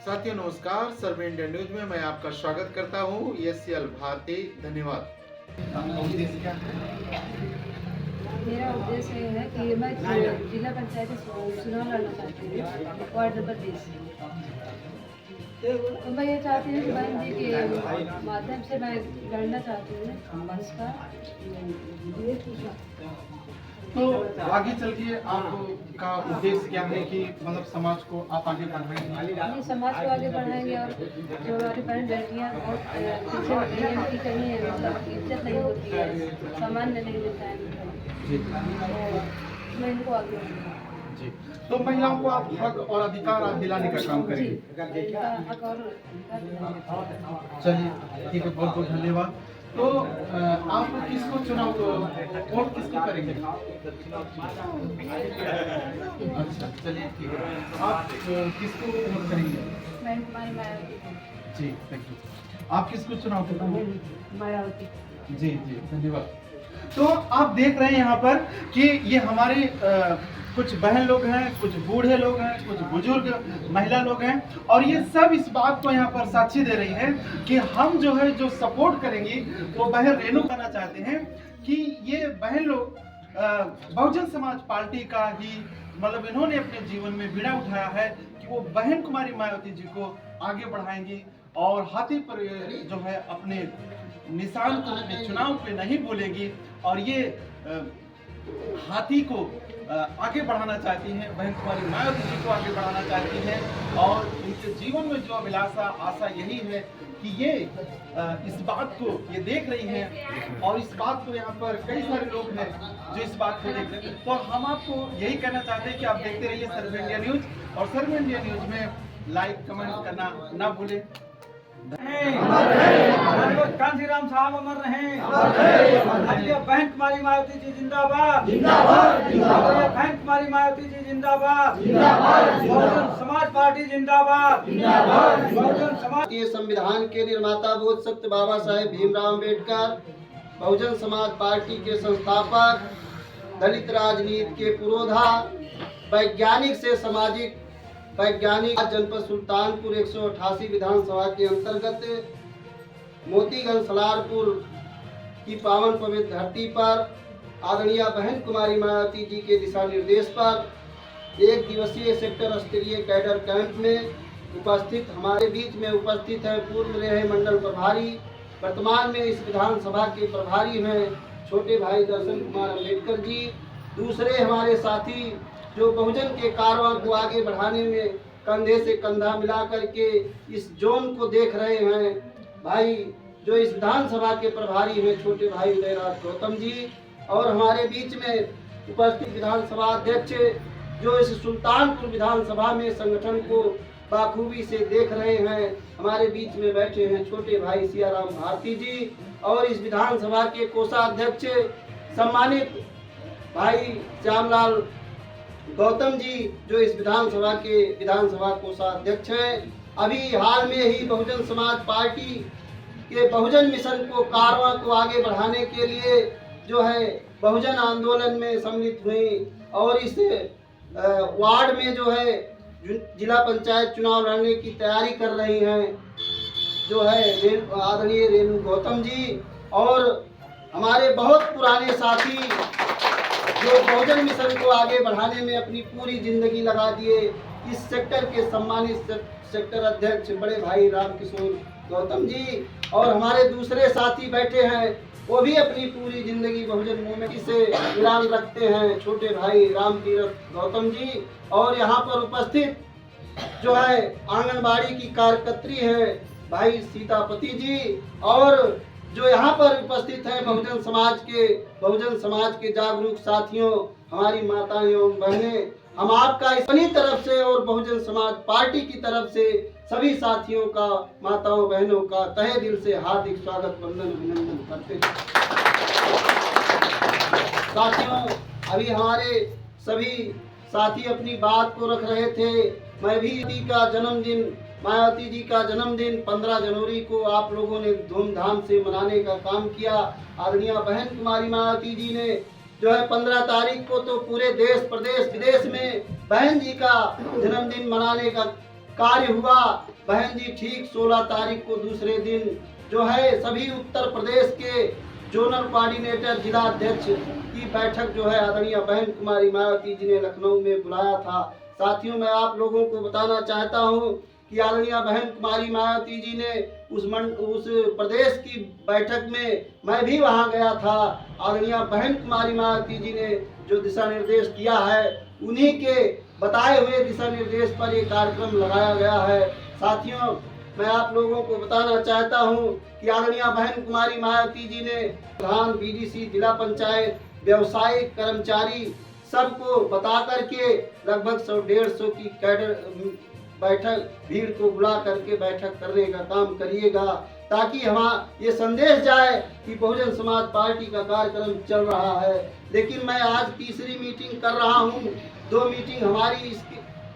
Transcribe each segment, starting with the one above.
साथियों नमस्कार, survey India news में मैं आपका स्वागत करता हूँ। एसएल भारती, धन्यवाद। मेरा उद्देश्य ये है कि मैं जिला पंचायत चुनाव लड़ना चाहती हूँ, वार्ड नंबर 20। तो मैं ये चाहती हूँ कि बहन जी के माध्यम से मैं लड़ना चाहती हूँ। नमस्कार। तो आगे चल के आपका उद्देश्य क्या है कि मतलब समाज को आप आगे बढ़ाएंगे? समाज को आगे बढ़ाएंगे और जो हमारी बहन बेटियाँ और पीछे होती हैं, इनकी कहीं मतलब इज्जत नहीं होती है, सामान्य नहीं मिलता है जी। तो मैं इनको आगे जी, तो महिलाओं को आप हक और अधिकार दिलाने का काम करेंगे। चलिए ठीक है, बहुत बहुत धन्यवाद। तो आप किसको चुनाव वोट किसको करेंगे? अच्छा चलिए ठीक है, आप किसको वोट करेंगे? जी थैंक यू। आप किसको चुनाव करेंगे? मायावती। जी जी धन्यवाद। तो आप देख रहे हैं यहाँ पर कि ये हमारे कुछ बहन लोग हैं, कुछ बूढ़े लोग हैं, कुछ बुजुर्ग महिला लोग हैं, और ये सब इस बात को यहाँ पर साक्षी दे रही हैं कि हम जो है जो सपोर्ट करेंगी वो बहन रेणु करना चाहते हैं कि ये बहन लोग बहुजन समाज पार्टी का ही मतलब इन्होंने अपने जीवन में बीड़ा उठाया है कि वो बहन कुमारी मायावती जी को आगे बढ़ाएंगी और हाथी पर जो है अपने निशान को अपने चुनाव पे नहीं बोलेगी और ये हाथी को आगे बढ़ाना चाहती हैं, बहन कुमारी मायावती जी को आगे बढ़ाना चाहती हैं और उनके जीवन में जो अभिलाषा आशा यही है कि ये इस बात को ये देख रही हैं और इस बात को यहाँ पर कई सारे लोग हैं जो इस बात को देख रहे हैं। तो हम आपको यही कहना चाहते हैं कि आप देखते रहिए सर्वे इंडिया न्यूज और सर्वे इंडिया न्यूज में लाइक कमेंट करना ना भूलें। कांशीराम साहब अमर रहे। बहन कुमारी मायावती जी जिंदाबाद। बहन कुमारी मायावती जी जिंदाबाद। बहुजन समाज पार्टी जिंदाबाद। बहुजन समाज। ये संविधान के निर्माता बोध सत्य बाबा साहेब भीमराव अम्बेडकर, बहुजन समाज पार्टी के संस्थापक, दलित राजनीति के पुरोधा, वैज्ञानिक से सामाजिक वैज्ञानिक, जनपद सुल्तानपुर 188 विधानसभा के अंतर्गत मोतीगंज सलारपुर की पावन पवित्र धरती पर आदरणीय बहन कुमारी मायावती जी के दिशा निर्देश पर एक दिवसीय सेक्टर स्तरीय कैडर कैंप में उपस्थित हमारे बीच में उपस्थित है पूर्व रहे मंडल प्रभारी, वर्तमान में इस विधानसभा के प्रभारी हैं छोटे भाई दर्शन कुमार अम्बेडकर जी। दूसरे हमारे साथी जो बहुजन के कारवां को आगे बढ़ाने में कंधे से कंधा मिला करके इस जोन को देख रहे हैं भाई, जो इस विधानसभा के प्रभारी हैं छोटे भाई उदयराज गौतम जी, और हमारे बीच में उपस्थित विधानसभा अध्यक्ष जो इस सुल्तानपुर विधानसभा में संगठन को बाखूबी से देख रहे हैं, हमारे बीच में बैठे हैं छोटे भाई सियाराम भारती जी, और इस विधानसभा के कोषाध्यक्ष सम्मानित भाई श्यामलाल गौतम जी जो इस विधानसभा कोषाध्यक्ष हैं। अभी हाल में ही बहुजन समाज पार्टी के बहुजन मिशन को कारवां को आगे बढ़ाने के लिए जो है बहुजन आंदोलन में सम्मिलित हुई और इस वार्ड में जो है जिला पंचायत चुनाव लड़ने की तैयारी कर रही हैं जो है आदरणीय रेणु गौतम जी, और हमारे बहुत पुराने साथी जो बहुजन मिशन को आगे बढ़ाने में अपनी पूरी जिंदगी लगा दिए, इस सेक्टर के सम्मानित सेक्टर अध्यक्ष बड़े भाई रामकिशोर गौतम जी, और हमारे दूसरे साथी बैठे हैं वो भी अपनी पूरी जिंदगी बहुजन मूवमेंट से विराम रखते हैं छोटे भाई रामतीरथ गौतम जी, और यहाँ पर उपस्थित जो है आंगनबाड़ी की कार्यकर्त्री है भाई सीतापति जी, और जो यहाँ पर उपस्थित हैं बहुजन समाज के जागरूक साथियों, हमारी माताएं एवं बहनें, हम आपका अपनी तरफ से और बहुजन समाज पार्टी की तरफ से सभी साथियों का, माताओं बहनों का तहे दिल से हार्दिक स्वागत वंदन अभिनंदन करते हैं। साथियों, अभी हमारे सभी साथी अपनी बात को रख रहे थे। मैं भी का जन्मदिन, मायावती जी का जन्मदिन 15 जनवरी को आप लोगों ने धूमधाम से मनाने का काम किया। आदरणीय बहन कुमारी मायावती जी ने जो है 15 तारीख को तो पूरे देश प्रदेश विदेश में बहन जी का जन्मदिन मनाने का कार्य हुआ। बहन जी ठीक 16 तारीख को दूसरे दिन जो है सभी उत्तर प्रदेश के जोनल कोऑर्डिनेटर जिला अध्यक्ष की बैठक जो है आदरणीय बहन कुमारी मायावती जी ने लखनऊ में बुलाया था। साथियों, मैं आप लोगों को बताना चाहता हूं कि आदरणीय बहन कुमारी मायावती जी ने उस प्रदेश की बैठक में मैं भी वहां गया था। आदरणीय बहन कुमारी मायावती जी ने जो दिशा निर्देश किया है उन्हीं के बताए हुए दिशा निर्देश पर ये कार्यक्रम लगाया गया है। साथियों, मैं आप लोगों को बताना चाहता हूं कि आदरणीय बहन कुमारी मायावती जी ने प्रधान, बीडीसी, जिला पंचायत, व्यवसायिक कर्मचारी सबको बता करके लगभग 100-150 की कैडर बैठक भीड़ को बुला करके बैठक करने का काम करिएगा, ताकि ये संदेश जाए कि बहुजन समाज पार्टी का कार्यक्रम चल रहा है। लेकिन मैं आज तीसरी मीटिंग कर रहा हूँ। 2 मीटिंग हमारी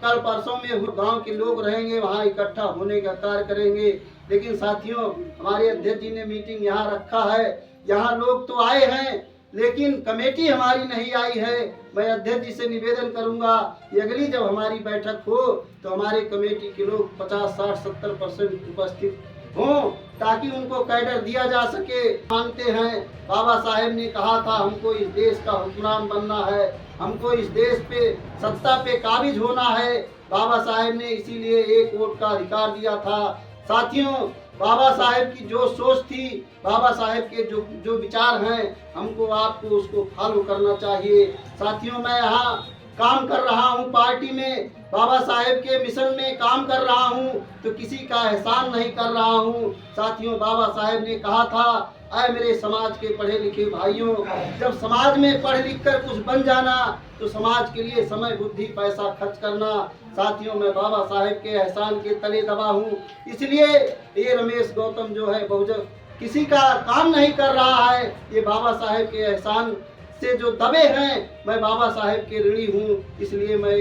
कल परसों में गांव के लोग रहेंगे, वहां इकट्ठा होने का कार्य करेंगे। लेकिन साथियों, हमारे अध्यक्ष जी ने मीटिंग यहाँ रखा है, यहाँ लोग तो आए हैं लेकिन कमेटी हमारी नहीं आई है। मैं अध्यक्ष जी से निवेदन करूंगा कि अगली जब हमारी बैठक हो तो हमारे कमेटी के लोग 50, 60, 70% उपस्थित हों, ताकि उनको कैडर दिया जा सके। मानते हैं बाबा साहेब ने कहा था हमको इस देश का हुक्मरान बनना है, हमको इस देश पे सत्ता पे काबिज होना है। बाबा साहेब ने इसीलिए 1 वोट का अधिकार दिया था। साथियों, बाबा साहेब की जो सोच थी, बाबा साहेब के जो विचार हैं, हमको आपको उसको फॉलो करना चाहिए। साथियों, मैं यहाँ काम कर रहा हूँ पार्टी में, बाबा साहेब के मिशन में काम कर रहा हूँ, तो किसी का एहसान नहीं कर रहा हूँ। साथियों, बाबा साहेब ने कहा था, अय मेरे समाज के पढ़े लिखे भाइयों, जब समाज में पढ़ लिख कर कुछ बन जाना तो समाज के लिए समय, बुद्धि, पैसा खर्च करना। साथियों, मैं बाबा साहेब के एहसान के तले दबा हूँ, इसलिए ये रमेश गौतम जो है बहुजन किसी का काम नहीं कर रहा है। ये बाबा साहेब के एहसान से जो दबे हैं, मैं बाबा साहेब के ऋणी हूँ, इसलिए मैं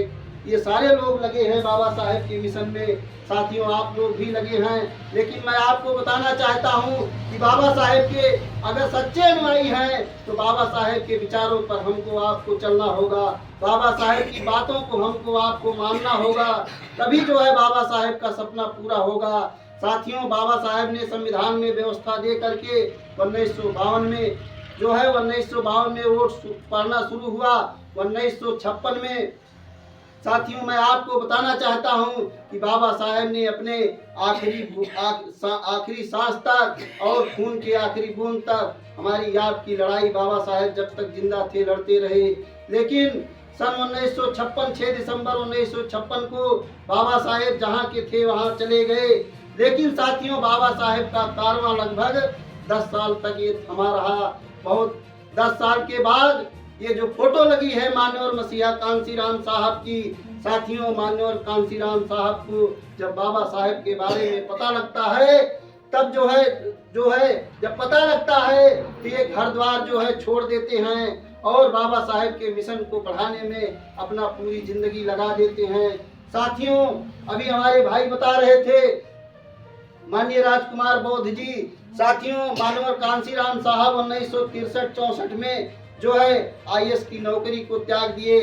ये सारे लोग लगे हैं बाबा साहेब के मिशन में। साथियों, आप लोग भी लगे हैं, लेकिन मैं आपको बताना चाहता हूं कि बाबा साहेब के अगर सच्चे अनुयायी हैं तो बाबा साहेब के विचारों पर हमको आपको चलना होगा, बाबा साहेब की बातों को हमको आपको मानना होगा, तभी जो है बाबा साहेब का सपना पूरा होगा। साथियों, बाबा साहेब ने संविधान में व्यवस्था दे करके 1952 में जो है 1952 में वोट पड़ना शुरू हुआ। 1956 में साथियों, मैं आपको बताना चाहता हूं कि बाबा साहेब ने अपने आखिरी सांस तक और खून के आखिरी बूंद तक हमारी याद की लड़ाई बाबा साहेब जब तक जिंदा थे लड़ते रहे। लेकिन सन 1956 6 दिसंबर 1956 को बाबा साहेब जहां के थे वहां चले गए। लेकिन साथियों, बाबा साहेब का कारवां लगभग 10 साल तक ये थमा रहा। बहुत 10 साल के बाद ये जो फोटो लगी है मान्यवर मसीहा कांसीराम साहब की, साथियों, मान्यवर कांसीराम साहब को जब बाबा साहेब के बारे में पता लगता है, तब जो है जब पता लगता है कि ये घर द्वार जो है छोड़ देते हैं और बाबा साहेब के मिशन को बढ़ाने में अपना पूरी जिंदगी लगा देते हैं। साथियों, अभी हमारे भाई बता रहे थे माननीय राजकुमार बौद्ध जी, साथियों, मान्यवर कांसीराम साहब 1963-64 में जो है IAS की नौकरी को त्याग दिए।